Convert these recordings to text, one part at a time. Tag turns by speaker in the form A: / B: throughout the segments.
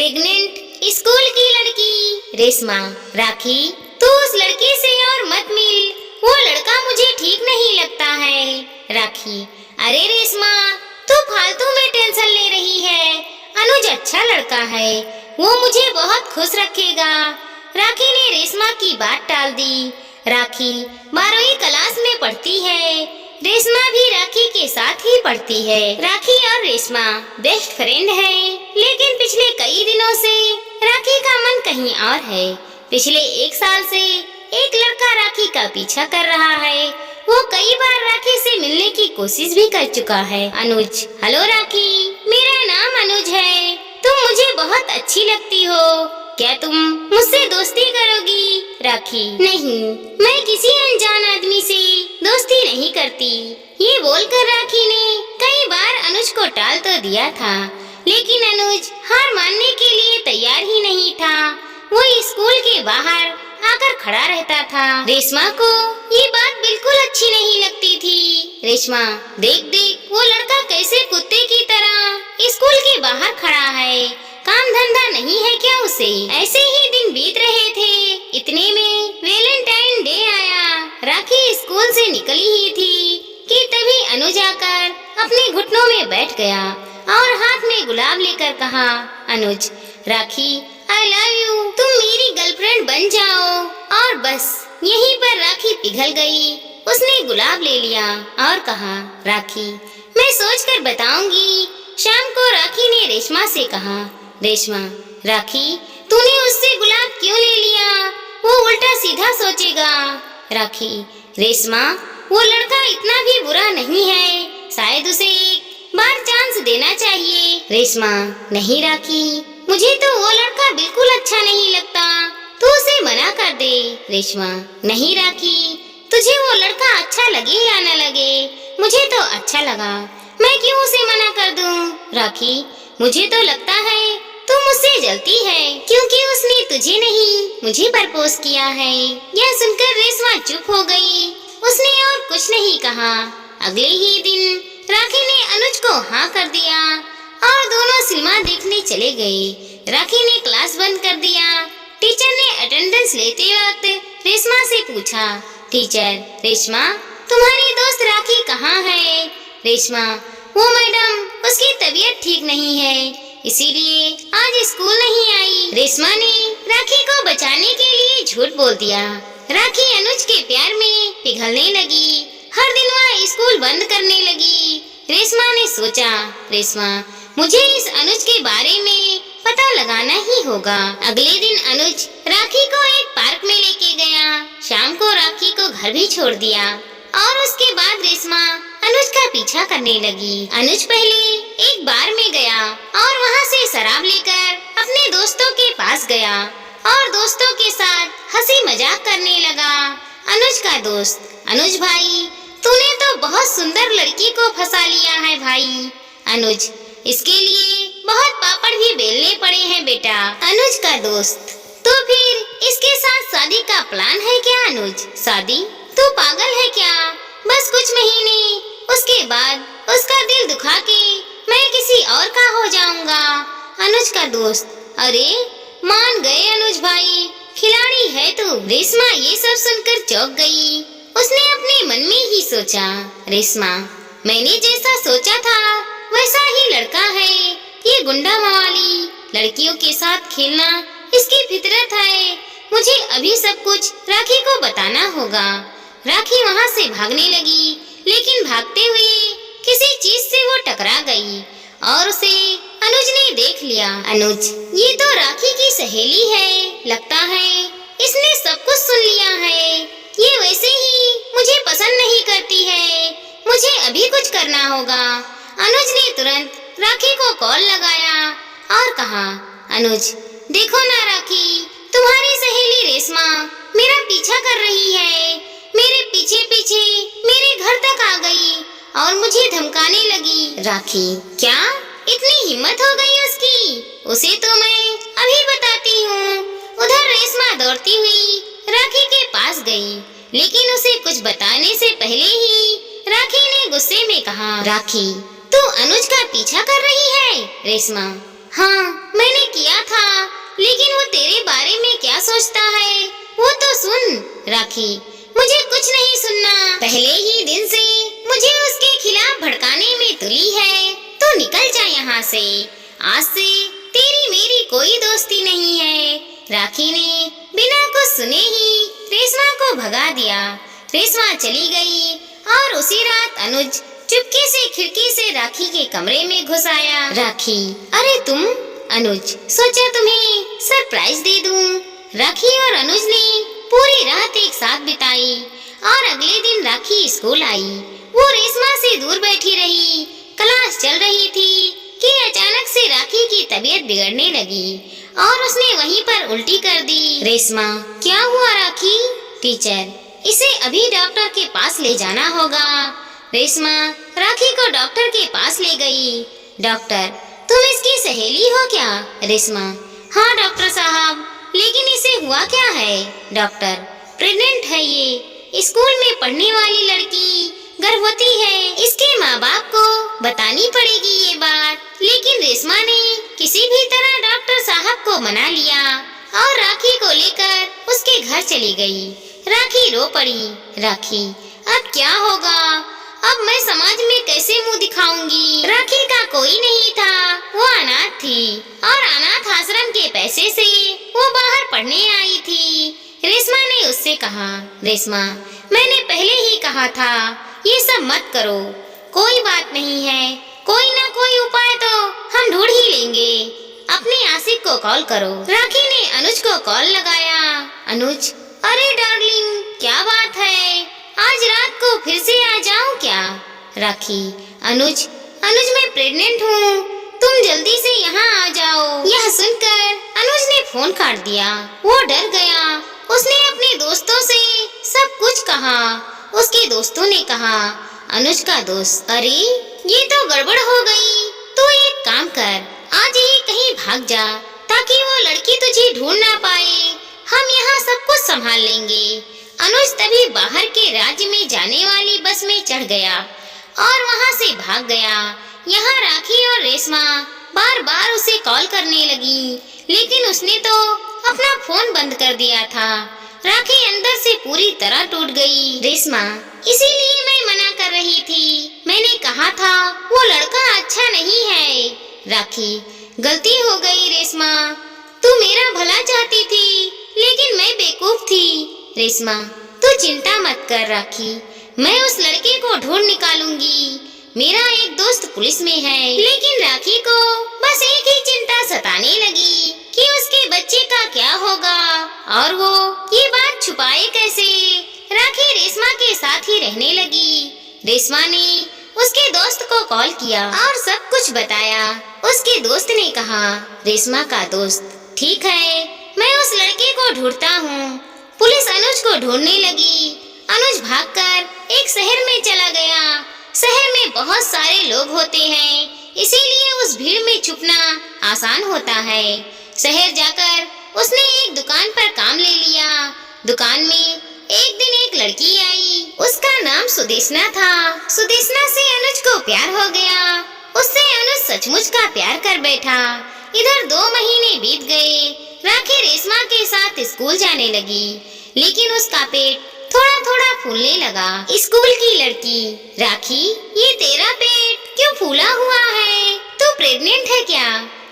A: Pregnant school की लड़की। रेशमा, राखी तू उस लड़की से और मत मिल, वो लड़का मुझे ठीक नहीं लगता है। राखी, अरे रेशमा तू फालतू में टेंशन ले रही है, अनुज अच्छा लड़का है, वो मुझे बहुत खुश रखेगा। राखी ने रेशमा की बात टाल दी। राखी 12वीं क्लास में पढ़ती है, रेशमा भी राखी के साथ ही पढ़ती है। राखी और रेशमा बेस्ट फ्रेंड है, लेकिन पिछले कई दिनों से राखी का मन कहीं और है। पिछले 1 साल से एक लड़का राखी का पीछा कर रहा है, वो कई बार राखी से मिलने की कोशिश भी कर चुका है। अनुज, हेलो राखी, मेरा नाम अनुज है, तुम मुझे बहुत अच्छी लगती हो, क्या तुम मुझसे दोस्ती करोगी? राखी, नहीं, मैं किसी अनजान आदमी से दोस्ती नहीं करती। ये बोलकर राखी ने कई बार अनुज को टाल तो दिया था, लेकिन अनुज हार मानने के लिए तैयार ही नहीं था। वो स्कूल के बाहर आकर खड़ा रहता था। रेशमा को ये बात बिल्कुल अच्छी नहीं लगती थी। रेशमा, देख देख वो लड़का कैसे कुत्ते की तरह स्कूल के बाहर खड़ा है, काम धंधा नहीं है क्या उसे? ऐसे ही दिन बीत रहे थे, इतने में वैलेंटाइन डे आया। राखी स्कूल से निकली ही थी कि तभी अनुज आकर अपने घुटनों में बैठ गया और हाथ में गुलाब लेकर कहा, अनुज, राखी आई लव यू, तुम मेरी गर्लफ्रेंड बन जाओ। और बस यहीं पर राखी पिघल गई। उसने गुलाब ले लिया और कहा, राखी मैं सोच कर बताऊंगी। शाम को राखी ने रेशमा से कहा, रेशमा, राखी तूने उससे गुलाब क्यों ले लिया? वो उल्टा सीधा सोचेगा। राखी, रेशमा वो लड़का इतना भी बुरा नहीं है, शायद उसे एक बार चांस देना चाहिए। रेशमा, नहीं राखी, मुझे तो वो लड़का बिल्कुल अच्छा नहीं लगता, तू उसे मना कर दे। रेशमा, नहीं राखी, तुझे वो लड़का अच्छा लगे या न लगे, मुझे तो अच्छा लगा, मैं क्यों उसे मना कर दूं? राखी, मुझे तो लगता है तू मुझसे जलती है, क्योंकि उसने तुझे नहीं मुझे प्रपोज किया है। यह सुनकर रेशमा चुप हो गई, उसने और कुछ नहीं कहा। अगले ही दिन राखी ने अनुज को हाँ कर दिया और दोनों सिनेमा देखने चले गए। राखी ने क्लास बंद कर दिया। टीचर ने अटेंडेंस लेते वक्त रेशमा से पूछा, टीचर, रेशमा तुम्हारी दोस्त राखी कहाँ है? रेशमा, वो मैडम उसकी तबीयत ठीक नहीं है, इसीलिए आज स्कूल नहीं आई। रेशमा ने राखी को बचाने के लिए झूठ बोल दिया। राखी अनुज के प्यार में पिघलने लगी, हर दिन वह स्कूल बंद करने लगी। रेशमा ने सोचा, रेशमा मुझे इस अनुज के बारे में पता लगाना ही होगा। अगले दिन अनुज राखी को एक पार्क में लेके गया। शाम को राखी को घर भी छोड़ दिया और उसके बाद रेशमा अनुज का पीछा करने लगी। अनुज पहले एक बार में गया और वहाँ से शराब लेकर अपने दोस्तों के पास गया और दोस्तों के साथ हंसी मजाक करने लगा। अनुज का दोस्त, अनुज भाई तूने तो बहुत सुंदर लड़की को फंसा लिया है भाई। अनुज, इसके लिए बहुत पापड़ भी बेलने पड़े हैं बेटा। अनुज का दोस्त, तो फिर इसके साथ शादी का प्लान है क्या? अनुज, शादी? तू पागल है क्या? बस कुछ महीने, उसके बाद उसका दिल दुखा के मैं किसी और का हो जाऊंगा। अनुज का दोस्त, अरे मान गए अनुज भाई, खिलाड़ी है तू। रेशमा ये सब सुनकर चौंक गई। उसने अपने मन में ही सोचा, रेशमा मैंने जैसा सोचा था वैसा ही लड़का है, ये गुंडा मवाली लड़कियों के साथ खेलना इसकी फितरत है। मुझे अभी सब कुछ राखी को बताना होगा। राखी वहाँ से भागने लगी, लेकिन भागते हुए किसी चीज से वो टकरा गई और उसे अनुज ने देख लिया। अनुज, ये तो राखी की सहेली है, लगता है इसने सब कुछ सुन लिया है। ये वैसे ही मुझे पसंद नहीं करती है, मुझे अभी कुछ करना होगा। अनुज ने तुरंत राखी को कॉल लगाया और कहा, अनुज देखो ना राखी, तुम्हारी सहेली रेशमा मेरा पीछा कर रही है, मेरे पीछे पीछे मेरे घर तक आ गई और मुझे धमकाने लगी। राखी, क्या इतनी हिम्मत हो गई उसकी? उसे तो मैं अभी बताती हूँ। उधर रेशमा दौड़ती हुई राखी के पास गई, लेकिन उसे कुछ बताने से पहले ही राखी ने गुस्से में कहा, राखी तू अनुज का पीछा कर रही है? रेशमा, हाँ मैंने किया था, तेरे बारे में क्या सोचता है वो तो सुन। राखी, मुझे कुछ नहीं सुनना। पहले ही दिन से मुझे उसके खिलाफ भड़काने में तुली है, तो निकल जा यहाँ से। आज से तेरी मेरी कोई दोस्ती नहीं है। राखी ने बिना कुछ सुने ही रेशमा को भगा दिया। रेशमा चली गई और उसी रात अनुज चुपके से खिड़की से राखी के कमरे में घुस आया। राखी, अरे तुम? अनुज, सोचा तुम्हें सरप्राइज दे दूं। राखी और अनुज ने पूरी रात एक साथ बिताई और अगले दिन राखी स्कूल आई। वो रेशमा से दूर बैठी रही। क्लास चल रही थी कि अचानक से राखी की तबीयत बिगड़ने लगी और उसने वहीं पर उल्टी कर दी। रेशमा, क्या हुआ राखी? टीचर, इसे अभी डॉक्टर के पास ले जाना होगा। रेशमा राखी को डॉक्टर के पास ले गई। डॉक्टर, तुम इसकी सहेली हो क्या? रेशमा, हाँ डॉक्टर साहब, लेकिन इसे हुआ क्या है? डॉक्टर, प्रेग्नेंट है ये। स्कूल में पढ़ने वाली लड़की गर्भवती है। इसके माँ बाप को बतानी पड़ेगी ये बात। लेकिन रेशमा ने किसी भी तरह डॉक्टर साहब को मना लिया और राखी को लेकर उसके घर चली गई। राखी रो पड़ी। राखी, अब क्या होगा? अब मैं समाज में कैसे मुंह दिखाऊंगी? राखी का कोई नहीं था, वो अनाथ थी और अनाथ आश्रम के पैसे से वो बाहर पढ़ने आई थी। रेशमा ने उससे कहा, रेशमा, मैंने पहले ही कहा था ये सब मत करो। कोई बात नहीं है, कोई ना कोई उपाय तो हम ढूंढ ही लेंगे। अपने आशिक को कॉल करो। राखी ने अनुज को कॉल लगाया। अनुज, अरे डार्लिंग, क्या बात है? आज रात को फिर से आ जाऊं क्या? राखी, अनुज, मैं प्रेग्नेंट हूँ, तुम जल्दी से यहाँ आ जाओ। यह सुनकर अनुज ने फोन काट दिया। वो डर गया। उसने अपने दोस्तों से सब कुछ कहा। उसके दोस्तों ने कहा, अनुज का दोस्त, अरे ये तो गड़बड़ हो गई। तू एक काम कर, आज ही कहीं भाग जा ताकि वो लड़की तुझे ढूंढ ना पाए। हम यहाँ सब कुछ संभाल लेंगे। अनुज तभी बाहर के राज्य में जाने वाली बस में चढ़ गया और वहाँ से भाग गया। यहाँ राखी और रेशमा बार बार उसे कॉल करने लगी, लेकिन उसने तो अपना फोन बंद कर दिया था। राखी अंदर से पूरी तरह टूट गई। रेशमा, इसीलिए मैं मना कर रही थी। मैंने कहा था वो लड़का अच्छा नहीं है। राखी, गलती हो गई रेशमा, तू मेरा भला चाहती थी, लेकिन मैं बेवकूफ थी। रेशमा, तू चिंता मत कर राखी, मैं उस लड़के को ढूंढ निकालूंगी। मेरा एक दोस्त पुलिस में है। लेकिन राखी को बस एक ही चिंता सताने लगी कि उसके बच्चे का क्या होगा और वो ये बात छुपाए कैसे। राखी रेशमा के साथ ही रहने लगी। रेशमा ने उसके दोस्त को कॉल किया और सब कुछ बताया। उसके दोस्त ने कहा, रेशमा का दोस्त, ठीक है, मैं उस लड़के को ढूंढता हूँ। पुलिस अनुज को ढूंढने लगी। अनुज भागकर एक शहर में चला गया। शहर में बहुत सारे लोग होते हैं, इसीलिए उस भीड़ में छुपना आसान होता है। शहर जाकर उसने एक दुकान पर काम ले लिया। दुकान में एक दिन एक लड़की आई। उसका नाम सुदेशना था। सुदेशना से अनुज को प्यार हो गया। उससे अनुज सचमुच का प्यार कर बैठा। इधर 2 महीने बीत गए। राखी रेशमा के साथ स्कूल जाने लगी, लेकिन उसका पेट थोड़ा थोड़ा फूलने लगा। स्कूल की लड़की, राखी, ये तेरा पेट क्यों फूला हुआ है? तू प्रेग्नेंट है क्या?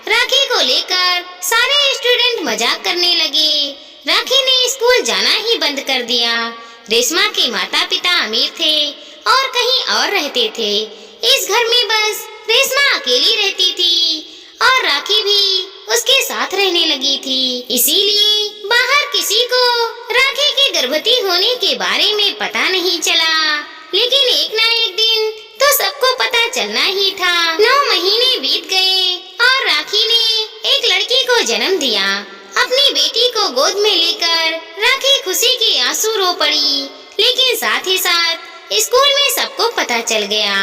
A: राखी को लेकर सारे स्टूडेंट मजाक करने लगे। राखी ने स्कूल जाना ही बंद कर दिया। रेशमा के माता पिता अमीर थे और कहीं और रहते थे। इस घर में बस रेशमा अकेली रहती थी और राखी भी उसके साथ रहने लगी थी। इसीलिए बाहर किसी को राखी के गर्भवती होने के बारे में पता नहीं चला। लेकिन एक ना एक दिन तो सबको पता चलना ही था। 9 महीने बीत गए और राखी ने एक लड़की को जन्म दिया। अपनी बेटी को गोद में लेकर राखी खुशी के आंसू रो पड़ी। लेकिन साथ ही साथ स्कूल में सबको पता चल गया।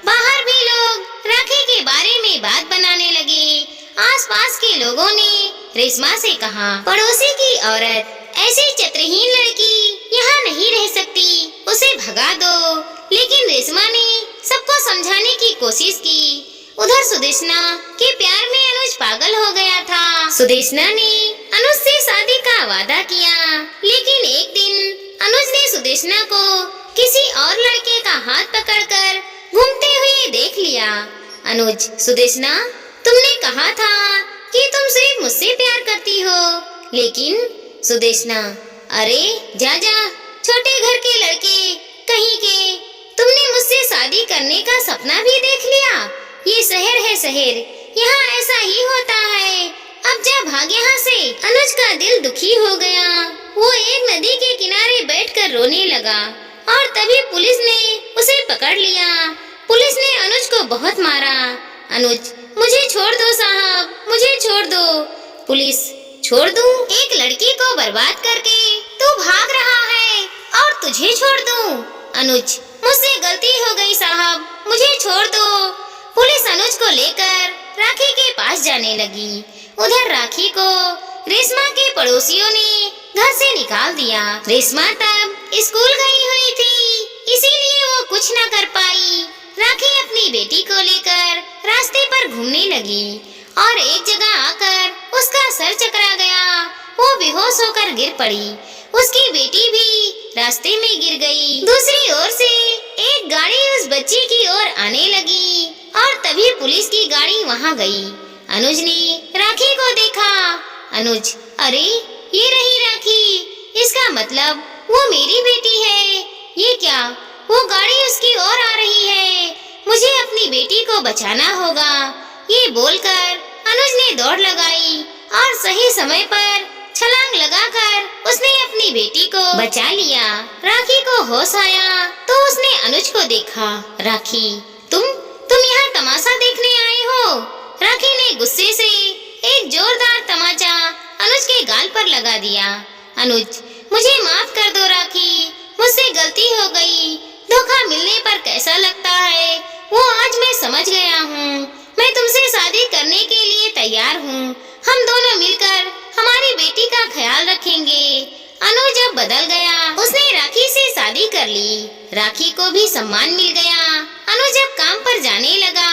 A: बाहर भी लोग राखी के बारे में बात बनाने लगे। आसपास के लोगों ने रेशमा से कहा, पड़ोसी की औरत, ऐसी चरित्रहीन लड़की यहाँ नहीं रह सकती, उसे भगा दो। लेकिन रेशमा ने सबको समझाने की कोशिश की। उधर सुदेशना के प्यार में अनुज पागल हो गया था। सुदेशना ने अनुज से शादी का वादा किया। लेकिन एक दिन अनुज ने सुदेशना को किसी और लड़के का हाथ पकड़कर घूमते हुए देख लिया। अनुज, सुदेशना, तुमने कहा था कि तुम सिर्फ मुझसे प्यार करती हो। लेकिन सुदेशना, अरे जा जा, छोटे घर के लड़के कहीं के, तुमने मुझसे शादी करने का सपना भी देख लिया। ये शहर है शहर, यहाँ ऐसा ही होता है। अब जा भाग यहाँ से। अनुज का दिल दुखी हो गया। वो एक नदी के किनारे बैठकर रोने लगा और तभी पुलिस ने उसे पकड़ लिया। पुलिस ने अनुज को बहुत मारा। अनुज, मुझे छोड़ दो साहब, मुझे छोड़ दो। पुलिस, छोड़ दूं? एक लड़की को बर्बाद करके तू भाग रहा है और तुझे छोड़ दूं? अनुज, मुझसे गलती हो गई साहब, मुझे छोड़ दो। पुलिस अनुज को लेकर राखी के पास जाने लगी। उधर राखी को रेशमा के पड़ोसियों ने घर से निकाल दिया। रेशमा तब स्कूल गई हुई थी, इसीलिए वो कुछ न कर पाई। राखी अपनी बेटी को लेकर रास्ते पर घूमने लगी और एक जगह आकर उसका सर चकरा गया। वो बेहोश होकर गिर पड़ी। उसकी बेटी भी रास्ते में गिर गई। दूसरी ओर से एक गाड़ी उस बच्ची की ओर आने लगी और तभी पुलिस की गाड़ी वहां गई। अनुज ने राखी को देखा। अनुज, अरे ये रही राखी, इसका मतलब वो मेरी बेटी है। ये क्या, वो गाड़ी उसकी ओर आ रही है। मुझे अपनी बेटी को बचाना होगा। ये बोलकर अनुज ने दौड़ लगाई और सही समय पर छलांग लगाकर उसने अपनी बेटी को बचा लिया। राखी को होश आया तो उसने अनुज को देखा। राखी, तुम यहाँ तमाशा देखने आए हो? राखी ने गुस्से से एक जोरदार तमाचा अनुज के गाल पर लगा दिया। अनुज, मुझे माफ कर दो राखी, मुझसे गलती हो गई। धोखा मिलने पर कैसा लगता है वो आज मैं समझ गया हूँ। मैं तुमसे शादी करने के लिए तैयार हूँ। हम दोनों मिलकर हमारी बेटी का ख्याल रखेंगे। अनुज अब बदल गया। उसने राखी से शादी कर ली। राखी को भी सम्मान मिल गया। अनुज अब काम पर जाने लगा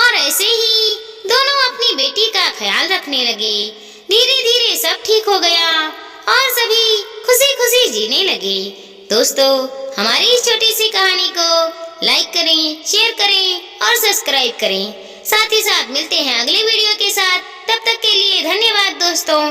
A: और ऐसे ही दोनों अपनी बेटी का ख्याल रखने लगे। धीरे धीरे सब ठीक हो गया और सभी खुशी खुशी जीने लगे। दोस्तों, हमारी इस छोटी सी कहानी को लाइक करें, शेयर करें और सब्सक्राइब करें। साथ ही साथ मिलते हैं अगले वीडियो के साथ। तब तक के लिए धन्यवाद दोस्तों।